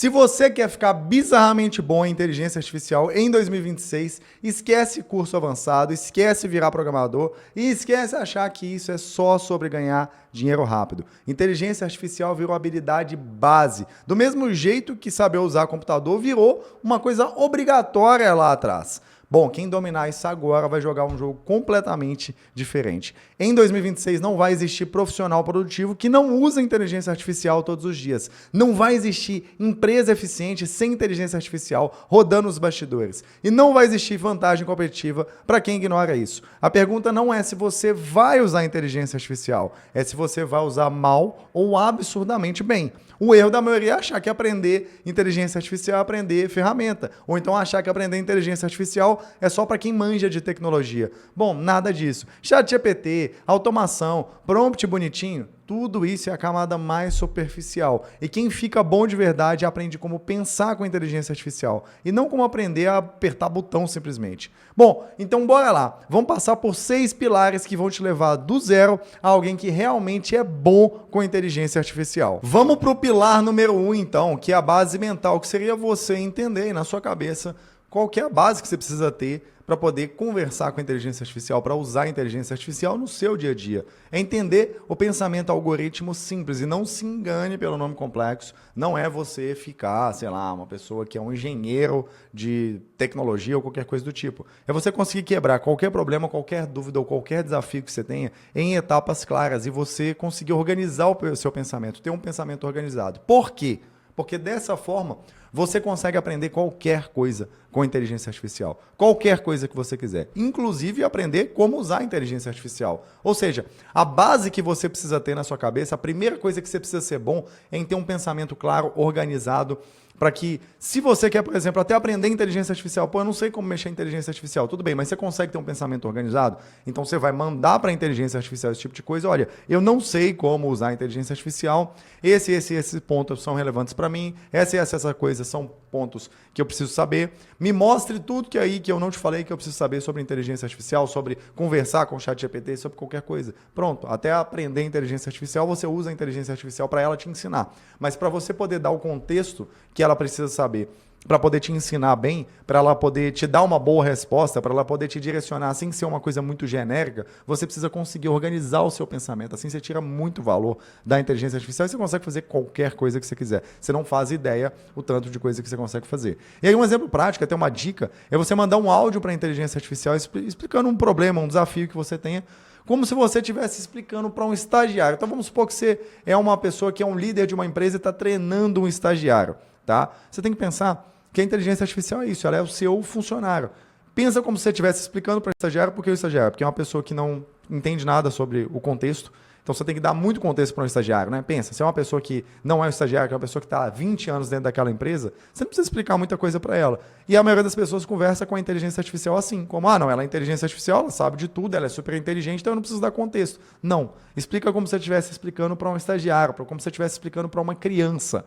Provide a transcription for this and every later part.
Se você quer ficar bizarramente bom em inteligência artificial em 2026, esquece curso avançado, esquece virar programador e esquece achar que isso é só sobre ganhar dinheiro rápido. Inteligência artificial virou habilidade base, do mesmo jeito que saber usar computador virou uma coisa obrigatória lá atrás. Bom, quem dominar isso agora vai jogar um jogo completamente diferente. Em 2026 não vai existir profissional produtivo que não usa inteligência artificial todos os dias. Não vai existir empresa eficiente sem inteligência artificial rodando os bastidores. E não vai existir vantagem competitiva para quem ignora isso. A pergunta não é se você vai usar inteligência artificial, é se você vai usar mal ou absurdamente bem. O erro da maioria é achar que aprender inteligência artificial é aprender ferramenta. Ou então achar que aprender inteligência artificial é só para quem manja de tecnologia. Bom, nada disso. ChatGPT, automação, prompt bonitinho, tudo isso é a camada mais superficial. E quem fica bom de verdade aprende como pensar com a inteligência artificial. E não como aprender a apertar botão simplesmente. Bom, então bora lá. Vamos passar por 6 pilares que vão te levar do zero a alguém que realmente é bom com inteligência artificial. Vamos pro pilar número 1 então, que é a base mental, que seria você entender aí na sua cabeça qual que é a base que você precisa ter para poder conversar com a inteligência artificial, para usar a inteligência artificial no seu dia a dia. É entender o pensamento algoritmo simples e não se engane pelo nome complexo. Não é você ficar, sei lá, uma pessoa que é um engenheiro de tecnologia ou qualquer coisa do tipo. É você conseguir quebrar qualquer problema, qualquer dúvida ou qualquer desafio que você tenha em etapas claras e você conseguir organizar o seu pensamento, ter um pensamento organizado. Por quê? Porque dessa forma você consegue aprender qualquer coisa com inteligência artificial. Qualquer coisa que você quiser. Inclusive aprender como usar a inteligência artificial. Ou seja, a base que você precisa ter na sua cabeça, a primeira coisa que você precisa ser bom é em ter um pensamento claro, organizado, para que, se você quer, por exemplo, até aprender inteligência artificial, pô, eu não sei como mexer em inteligência artificial, tudo bem, mas você consegue ter um pensamento organizado? Então você vai mandar para a inteligência artificial esse tipo de coisa, olha, eu não sei como usar a inteligência artificial, esses pontos são relevantes para mim, essa coisa são pontos que eu preciso saber, me mostre tudo que aí que eu não te falei que eu preciso saber sobre inteligência artificial, sobre conversar com o ChatGPT, sobre qualquer coisa. Pronto, até aprender inteligência artificial, você usa a inteligência artificial para ela te ensinar. Mas para você poder dar o contexto que ela precisa saber, para poder te ensinar bem, para ela poder te dar uma boa resposta, para ela poder te direcionar sem ser uma coisa muito genérica, você precisa conseguir organizar o seu pensamento. Assim você tira muito valor da inteligência artificial e você consegue fazer qualquer coisa que você quiser. Você não faz ideia o tanto de coisa que você consegue fazer. E aí um exemplo prático, até uma dica, é você mandar um áudio para a inteligência artificial explicando um problema, um desafio que você tenha, como se você estivesse explicando para um estagiário. Então vamos supor que você é uma pessoa que é um líder de uma empresa e está treinando um estagiário. Tá? Você tem que pensar que a inteligência artificial é isso, ela é o seu funcionário. Pensa como se você estivesse explicando para o estagiário por que o estagiário, porque é uma pessoa que não entende nada sobre o contexto, então você tem que dar muito contexto para um estagiário, né? Pensa, se é uma pessoa que não é um estagiário, que é uma pessoa que está há 20 anos dentro daquela empresa, você não precisa explicar muita coisa para ela. E a maioria das pessoas conversa com a inteligência artificial assim, como, não, ela é inteligência artificial, ela sabe de tudo, ela é super inteligente, então eu não preciso dar contexto. Não, explica como se você estivesse explicando para um estagiário, como se você estivesse explicando para uma criança.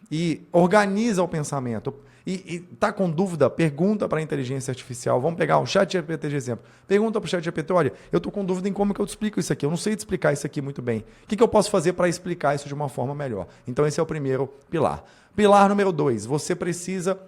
E organiza o pensamento. E tá com dúvida? Pergunta para a inteligência artificial. Vamos pegar o ChatGPT de exemplo. Pergunta para o ChatGPT, olha, eu estou com dúvida em como que eu te explico isso aqui. Eu não sei te explicar isso aqui muito bem. O que eu posso fazer para explicar isso de uma forma melhor? Então esse é o primeiro pilar. Pilar número 2, você precisa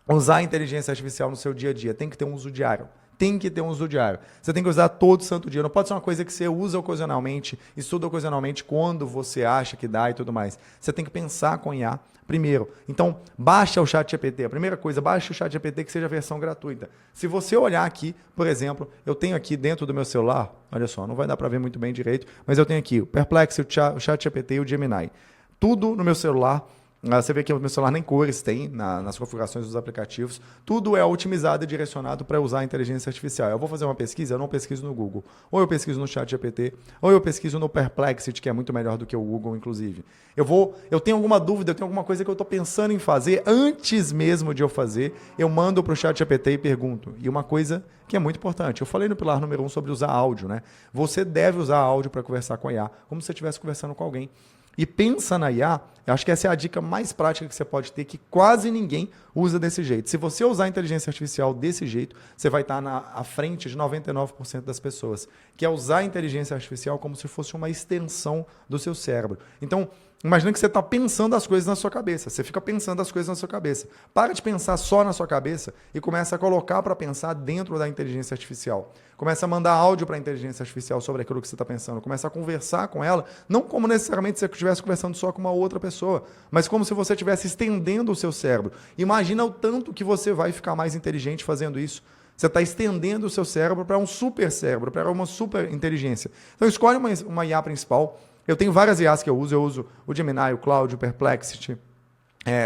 usar a inteligência artificial no seu dia a dia. Tem que ter um uso diário. Tem que ter um uso diário. Você tem que usar todo santo dia. Não pode ser uma coisa que você usa ocasionalmente, estuda ocasionalmente quando você acha que dá e tudo mais. Você tem que pensar com IA primeiro. Então, baixa o ChatGPT. A primeira coisa, baixa o ChatGPT que seja a versão gratuita. Se você olhar aqui, por exemplo, eu tenho aqui dentro do meu celular, olha só, não vai dar para ver muito bem direito, mas eu tenho aqui o Perplexity, o ChatGPT e o Gemini. Tudo no meu celular. Você vê que o meu celular nem cores tem nas configurações dos aplicativos. Tudo é otimizado e direcionado para usar a inteligência artificial. Eu vou fazer uma pesquisa, eu não pesquiso no Google. Ou eu pesquiso no ChatGPT, ou eu pesquiso no Perplexity, que é muito melhor do que o Google, inclusive. Eu tenho alguma dúvida, eu tenho alguma coisa que eu estou pensando em fazer, antes mesmo de eu fazer, eu mando para o ChatGPT e pergunto. E uma coisa que é muito importante, eu falei no pilar número 1 sobre usar áudio, né? Você deve usar áudio para conversar com a IA, como se você estivesse conversando com alguém. E pensa na IA, eu acho que essa é a dica mais prática que você pode ter, que quase ninguém usa desse jeito. Se você usar a inteligência artificial desse jeito, você vai estar à frente de 99% das pessoas, que é usar a inteligência artificial como se fosse uma extensão do seu cérebro. Então, Imagina que você está pensando as coisas na sua cabeça. Você fica pensando as coisas na sua cabeça. Para de pensar só na sua cabeça e começa a colocar para pensar dentro da inteligência artificial. Começa a mandar áudio para a inteligência artificial sobre aquilo que você está pensando. Começa a conversar com ela, não como necessariamente você estivesse conversando só com uma outra pessoa, mas como se você estivesse estendendo o seu cérebro. Imagina o tanto que você vai ficar mais inteligente fazendo isso. Você está estendendo o seu cérebro para um super cérebro, para uma super inteligência. Então escolhe uma IA principal. Eu tenho várias IAs que eu uso o Gemini, o Claude, o Perplexity,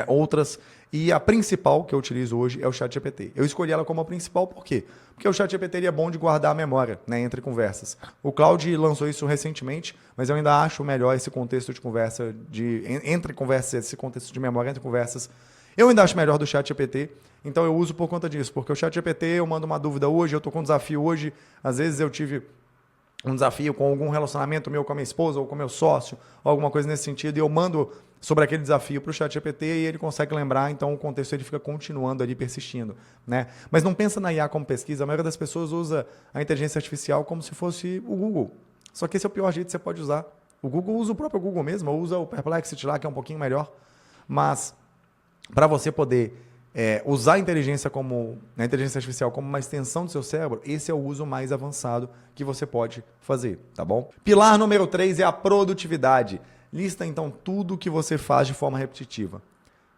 outras. E a principal que eu utilizo hoje é o ChatGPT. Eu escolhi ela como a principal, por quê? Porque o ChatGPT é bom de guardar a memória, né, entre conversas. O Claude lançou isso recentemente, mas eu ainda acho melhor esse contexto de conversa, entre conversas, esse contexto de memória entre conversas. Eu ainda acho melhor do ChatGPT, então eu uso por conta disso, porque o ChatGPT, eu mando uma dúvida hoje, eu estou com um desafio hoje, às vezes eu tive um desafio com algum relacionamento meu com a minha esposa ou com o meu sócio, ou alguma coisa nesse sentido, e eu mando sobre aquele desafio para o ChatGPT e ele consegue lembrar, então o contexto ele fica continuando ali, persistindo, né? Mas não pensa na IA como pesquisa, a maioria das pessoas usa a inteligência artificial como se fosse o Google. Só que esse é o pior jeito que você pode usar. O Google usa o próprio Google mesmo, ou usa o Perplexity lá, que é um pouquinho melhor, mas para você poder usar a inteligência artificial como uma extensão do seu cérebro, esse é o uso mais avançado que você pode fazer, tá bom? Pilar número 3 é a produtividade. Lista, então, tudo que você faz de forma repetitiva.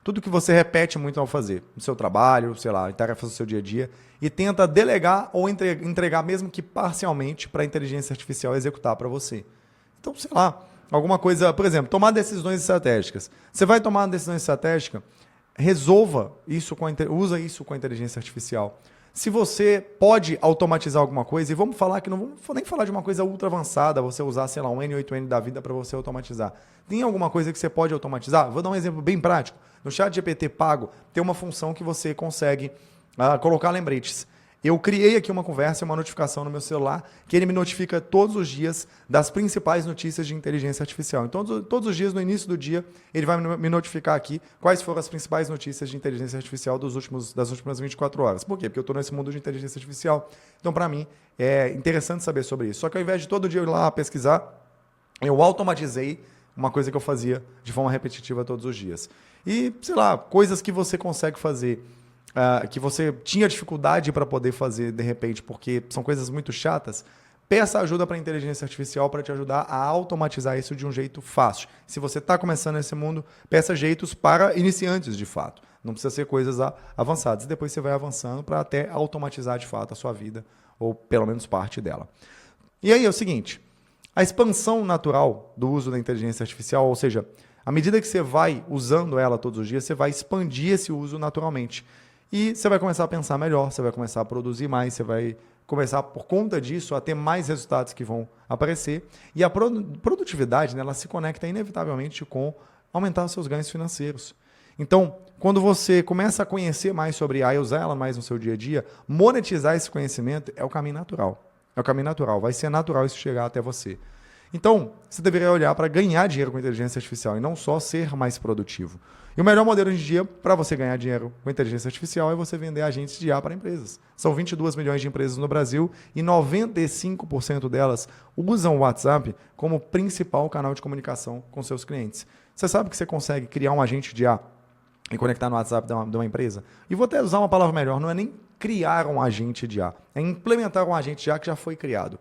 Tudo que você repete muito ao fazer. No seu trabalho, sei lá, em tarefas do seu dia a dia. E tenta delegar ou entregar, mesmo que parcialmente, para a inteligência artificial executar para você. Então, sei lá, alguma coisa... Por exemplo, tomar decisões estratégicas. Você vai tomar uma decisão estratégica, resolva isso usa isso com a inteligência artificial. Se você pode automatizar alguma coisa, e vamos falar que não vamos nem falar de uma coisa ultra avançada, você usar, sei lá, um N8N da vida para você automatizar. Tem alguma coisa que você pode automatizar? Vou dar um exemplo bem prático. No ChatGPT pago, tem uma função que você consegue colocar lembretes. Eu criei aqui uma conversa, uma notificação no meu celular, que ele me notifica todos os dias das principais notícias de inteligência artificial. Então, todos os dias, no início do dia, ele vai me notificar aqui quais foram as principais notícias de inteligência artificial das últimas 24 horas. Por quê? Porque eu estou nesse mundo de inteligência artificial. Então, para mim, é interessante saber sobre isso. Só que ao invés de todo dia eu ir lá pesquisar, eu automatizei uma coisa que eu fazia de forma repetitiva todos os dias. E, sei lá, coisas que você consegue fazer... que você tinha dificuldade para poder fazer de repente, porque são coisas muito chatas, peça ajuda para a inteligência artificial para te ajudar a automatizar isso de um jeito fácil. Se você está começando nesse mundo, peça jeitos para iniciantes de fato. Não precisa ser coisas avançadas. Depois você vai avançando para até automatizar de fato a sua vida, ou pelo menos parte dela. E aí é o seguinte, a expansão natural do uso da inteligência artificial, ou seja, à medida que você vai usando ela todos os dias, você vai expandir esse uso naturalmente. E você vai começar a pensar melhor, você vai começar a produzir mais, você vai começar, por conta disso, a ter mais resultados que vão aparecer. E a produtividade, né, ela se conecta inevitavelmente com aumentar os seus ganhos financeiros. Então, quando você começa a conhecer mais sobre IA e usar ela mais no seu dia a dia, monetizar esse conhecimento é o caminho natural. É o caminho natural, vai ser natural isso chegar até você. Então, você deveria olhar para ganhar dinheiro com inteligência artificial e não só ser mais produtivo. E o melhor modelo hoje em dia para você ganhar dinheiro com inteligência artificial é você vender agentes de IA para empresas. São 22 milhões de empresas no Brasil e 95% delas usam o WhatsApp como principal canal de comunicação com seus clientes. Você sabe que você consegue criar um agente de IA e conectar no WhatsApp de uma empresa? E vou até usar uma palavra melhor, não é nem criar um agente de IA, é implementar um agente de IA que já foi criado.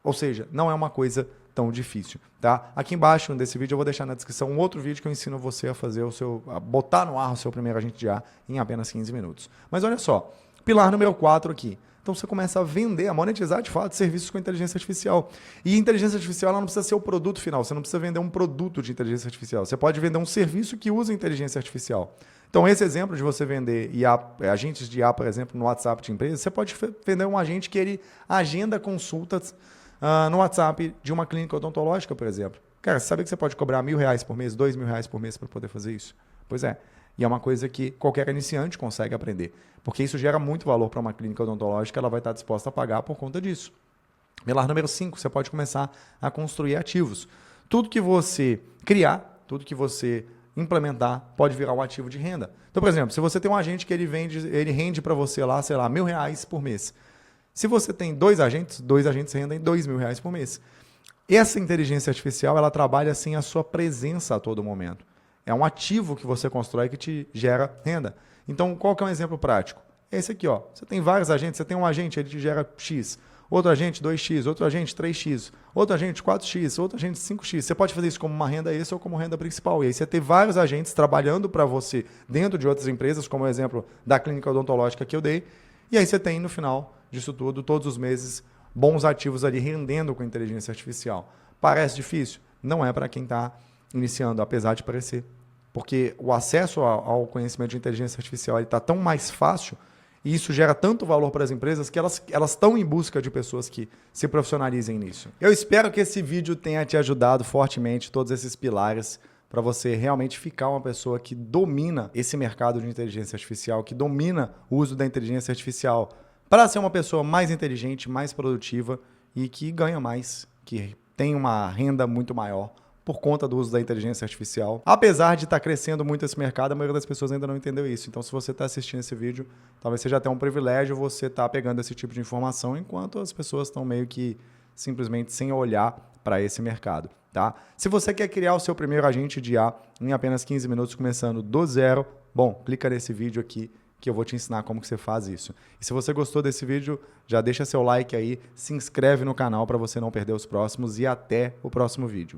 Ou seja, não é uma coisa tão difícil, tá? Aqui embaixo desse vídeo eu vou deixar na descrição um outro vídeo que eu ensino você a fazer a botar no ar o seu primeiro agente de IA em apenas 15 minutos. Mas olha só, pilar número 4 aqui. Então você começa a vender, a monetizar de fato serviços com inteligência artificial. E inteligência artificial ela não precisa ser o produto final, você não precisa vender um produto de inteligência artificial, você pode vender um serviço que usa inteligência artificial. Então esse exemplo de você vender agentes de IA, por exemplo, no WhatsApp de empresa, você pode vender um agente que ele agenda consultas no WhatsApp de uma clínica odontológica, por exemplo. Cara, você sabe que você pode cobrar R$1.000 por mês, R$2.000 por mês para poder fazer isso? Pois é. E é uma coisa que qualquer iniciante consegue aprender. Porque isso gera muito valor para uma clínica odontológica, ela vai estar disposta a pagar por conta disso. Pilar número 5, você pode começar a construir ativos. Tudo que você criar, tudo que você implementar, pode virar um ativo de renda. Então, por exemplo, se você tem um agente que ele rende para você lá, sei lá, R$1.000 por mês. Se você tem dois agentes rendem R$2.000 por mês. Essa inteligência artificial, ela trabalha sem a sua presença a todo momento. É um ativo que você constrói que te gera renda. Então, qual que é um exemplo prático? Esse aqui, ó. Você tem vários agentes, você tem um agente, ele te gera X. Outro agente, 2x. Outro agente, 3x. Outro agente, 4x. Outro agente, 5x. Você pode fazer isso como uma renda extra ou como renda principal. E aí você tem vários agentes trabalhando para você dentro de outras empresas, como o exemplo da clínica odontológica que eu dei. E aí você tem, no final disso tudo, todos os meses, bons ativos ali rendendo com inteligência artificial. Parece difícil? Não é para quem está iniciando, apesar de parecer. Porque o acesso ao conhecimento de inteligência artificial está tão mais fácil e isso gera tanto valor para as empresas que elas estão em busca de pessoas que se profissionalizem nisso. Eu espero que esse vídeo tenha te ajudado fortemente, todos esses pilares, para você realmente ficar uma pessoa que domina esse mercado de inteligência artificial, que domina o uso da inteligência artificial para ser uma pessoa mais inteligente, mais produtiva e que ganha mais, que tem uma renda muito maior por conta do uso da inteligência artificial. Apesar de estar crescendo muito esse mercado, a maioria das pessoas ainda não entendeu isso. Então, se você está assistindo esse vídeo, talvez seja até um privilégio você estar pegando esse tipo de informação, enquanto as pessoas estão meio que simplesmente sem olhar para esse mercado. Tá? Se você quer criar o seu primeiro agente de IA em apenas 15 minutos, começando do zero, bom, clica nesse vídeo aqui que eu vou te ensinar como que você faz isso. E se você gostou desse vídeo, já deixa seu like aí, se inscreve no canal para você não perder os próximos e até o próximo vídeo.